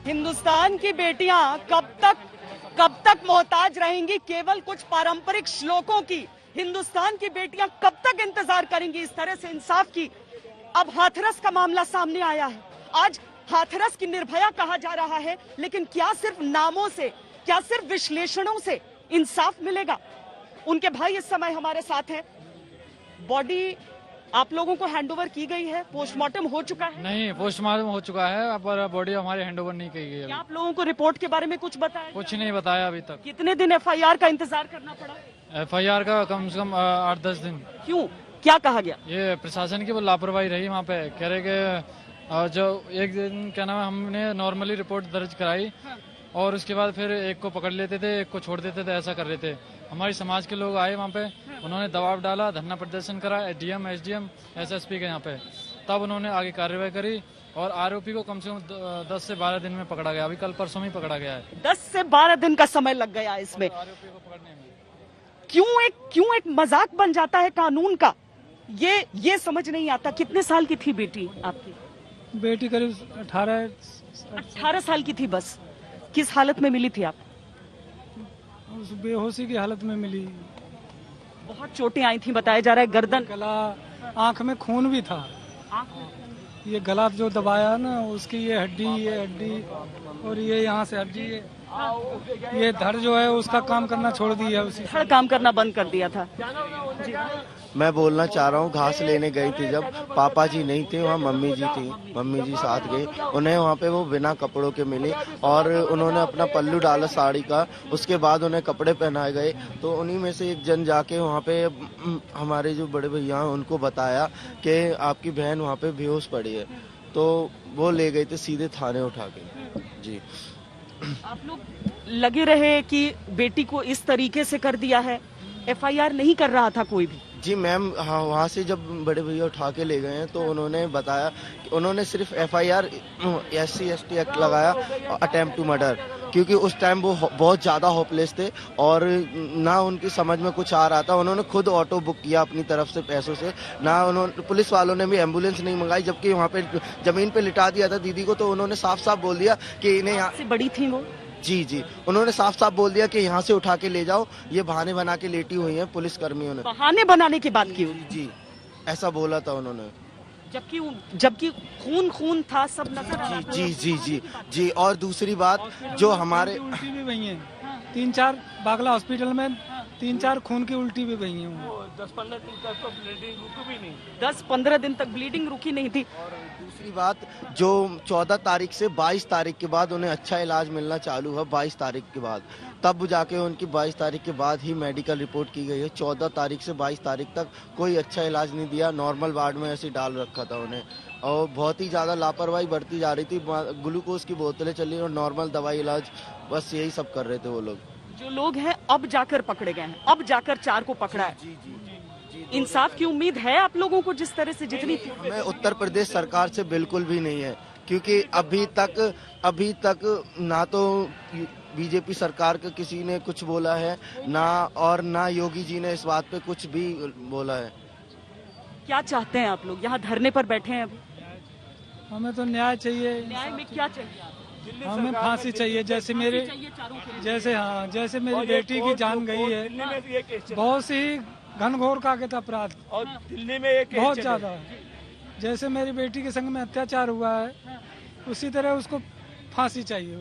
हिंदुस्तान की बेटियां कब तक मोहताज रहेंगी केवल कुछ पारंपरिक श्लोकों की? हिंदुस्तान की बेटियां कब तक इंतजार करेंगी इस तरह से इंसाफ की? अब हाथरस का मामला सामने आया है। आज हाथरस की निर्भया कहा जा रहा है, लेकिन क्या सिर्फ नामों से, क्या सिर्फ विश्लेषणों से इंसाफ मिलेगा? उनके भाई इस समय हमारे साथ हैं। बॉडी आप लोगों को हैंडओवर की गई है? पोस्टमार्टम हो चुका है? नहीं, पोस्टमार्टम हो चुका है पर बॉडी हमारी हैंडओवर नहीं की गई है। क्या आप लोगों को रिपोर्ट के बारे में कुछ बताया? कुछ नहीं बताया अभी तक। कितने दिन एफआईआर का इंतजार करना पड़ा? एफआईआर का कम से कम 8-10 दिन। क्यों, क्या कहा गया? ये प्रशासन की वो लापरवाही रही वहाँ पे। कह रहे कि जो एक दिन क्या नाम है, हमने नॉर्मली रिपोर्ट दर्ज कराई और उसके बाद फिर एक को पकड़ लेते थे, एक को छोड़ देते थे, ऐसा कर रहे थे। हमारी समाज के लोग आए वहाँ पे, उन्होंने दबाव डाला, धरना प्रदर्शन करा डीएम, एसडीएम, एसएसपी के यहाँ पे। तब उन्होंने आगे कार्रवाई करी और आरोपी को कम से कम 10 से 12 दिन में पकड़ा गया। अभी कल परसों में पकड़ा गया है। 10 से 12 दिन का समय लग गया इसमें। आरोपी को पकड़ने में क्यों एक मजाक बन जाता है कानून का? ये समझ नहीं आता। कितने साल की थी बेटी आपकी? बेटी करीब 18 साल की थी बस। किस हालत में मिली थी आप? उस बेहोशी की हालत में मिली। बहुत चोटें आई थी बताया जा रहा है, गर्दन, गला, आंख में खून भी था। ये गला जो दबाया ना, उसकी ये हड्डी और ये यहाँ से हड्डी, ये धड़ जो है उसका काम करना छोड़ दिया। उसी धड़ काम करना बंद कर दिया था। जी। मैं बोलना चाह रहा हूँ, घास लेने गई थी जब, पापा जी नहीं थे वहाँ, मम्मी जी थी। मम्मी जी साथ गई, उन्हें वहाँ पे वो बिना कपड़ों के मिले और उन्होंने अपना पल्लू डाला साड़ी का। उसके बाद उन्हें कपड़े पहनाए गए तो उन्हीं में से एक जन जाके वहाँ पे हमारे जो बड़े भैया हैं उनको बताया कि आपकी बहन वहाँ पे बेहोश पड़ी है। तो वो ले गए थे सीधे थाने उठा के। जी। आप लोग लगे रहे कि बेटी को इस तरीके से कर दिया है। एफआईआर नहीं कर रहा था कोई भी? जी मैम, हाँ, वहाँ से जब बड़े भैया उठा के ले गए हैं तो उन्होंने बताया कि उन्होंने सिर्फ एफआईआर SC/ST एक्ट लगाया, अटेम्प्ट टू मर्डर, क्योंकि उस टाइम वो बहुत ज़्यादा होपलेस थे और ना उनकी समझ में कुछ आ रहा था। उन्होंने खुद ऑटो बुक किया अपनी तरफ से पैसों से, ना उन्होंने, पुलिस वालों ने भी एम्बुलेंस नहीं मंगाई, जबकि वहाँ पे जमीन पे लिटा दिया था दीदी को। तो उन्होंने साफ साफ बोल दिया कि इन्हें यहाँ से बड़ी थी वो। जी, उन्होंने साफ साफ बोल दिया कि यहाँ से उठा के ले जाओ, ये बहाने बना के लेटी हुई हैं पुलिस कर्मियों ने। बहाने बनाने की बात की? जी, ऐसा बोला था उन्होंने। जबकि खून था, सब नजर आ रहा था। जी। और दूसरी बात जो हमारे उल्टी भी हुई है, 3-4 बागला हॉस्पिटल में 3-4 खून की उल्टी भी हुई है। 10-15 दिन तक तो ब्लीडिंग रुकी भी नहीं। 10-15 दिन तक ब्लीडिंग रुकी नहीं थी। दूसरी बात, जो 14 तारीख से 22 तारीख के बाद उन्हें अच्छा इलाज मिलना चालू हुआ, 22 तारीख के बाद, तब जाके उनकी 22 तारीख के बाद ही मेडिकल रिपोर्ट की गई है। 14 तारीख से 22 तारीख तक कोई अच्छा इलाज नहीं दिया, नॉर्मल वार्ड में ऐसे डाल रखा था उन्हें और बहुत ही ज़्यादा लापरवाही बरती जा रही थी। ग्लूकोज की बोतलें चली और नॉर्मल दवाई इलाज, बस यही सब कर रहे थे वो लोग। जो लोग हैं अब जाकर पकड़े गए हैं, अब जाकर 4 को पकड़ा है। जी। इंसाफ की उम्मीद है आप लोगों को जिस तरह से जितनी थी? हमें उत्तर प्रदेश सरकार से बिल्कुल भी नहीं है, क्योंकि अभी तक ना तो बीजेपी सरकार का किसी ने कुछ बोला है ना योगी जी ने इस बात पे कुछ भी बोला है। क्या चाहते हैं आप लोग? यहाँ धरने पर बैठे हैं अभी। हमें तो न्याय चाहिए। न्याय में क्या चाहिए? हमें फांसी चाहिए। जैसे मेरी बेटी की जान गई है, बहुत सी घनघोर कायरता अपराध और दिल्ली में एक बहुत ज्यादा है। जैसे मेरी बेटी के संग में अत्याचार हुआ है, उसी तरह उसको फांसी चाहिए।